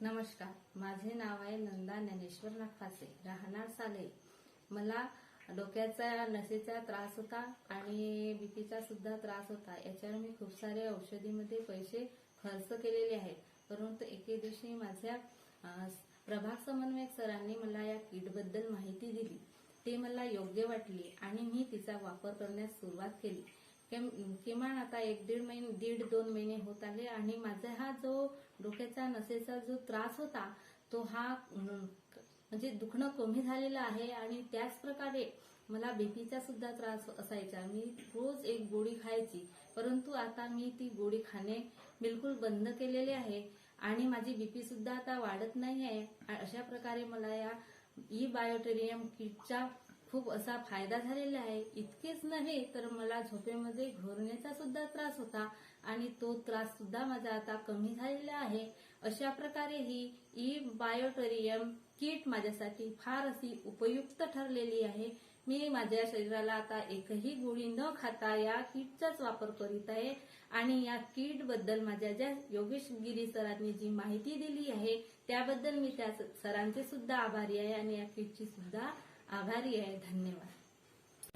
नमस्कार, माझे नाव आहे नंदा ज्ञानेश्वर नागपासे, राहणार साले। मला डोक्याचा नसेचा त्रास होता आणि बीपीचा सुद्धा त्रास होता। याच्यावर मी खूप सारे औषधीमध्ये पैसे खर्च केलेले आहेत, परंतु एके दिवशी माझ्या प्रभाग समन्वयक सरांनी मला या किटबद्दल माहिती दिली। ते मला योग्य वाटली आणि मी तिचा वापर करण्यास सुरुवात केली। किमान आता 1-2 महिने होत आले आणि माझा हा जो डोक्याचा नसेचा जो त्रास होता तो हा म्हणजे दुखणं कमी झालेलं आहे। आणि त्याच प्रकारे मला बीपीचा सुद्धा त्रास असायचा। मी रोज एक गोळी खायची, परंतु आता मी ती गोळी खाणे बिलकुल बंद केलेले आहे आणि माझी बीपी सुद्धा आता वाढत नाही आहे। अशा प्रकारे मला या बायोटेरियम किटचा खूप असा फायदा झालेला आहे। इतकेच नाही तर मला झोपेमध्ये घोरण्याचा सुद्धा त्रास होता आणि तो त्रास सुद्धा माझा आता कमी झालेला आहे। अशा प्रकारे ही बायोटेरियम किट माझ्यासाठी फार अशी उपयुक्त ठरलेली आहे। मी माझ्या शरीराला आता एकही गोळी न खाता या किटचाच वापर करीत आहे आणि या किट बद्दल माझ्या ज्या योगेश गिरी सरांनी जी माहिती दिली आहे त्याबद्दल मी त्या सरांचे सुद्धा आभारी आहे आणि या किटची सुद्धा आभारी आहे। धन्यवाद।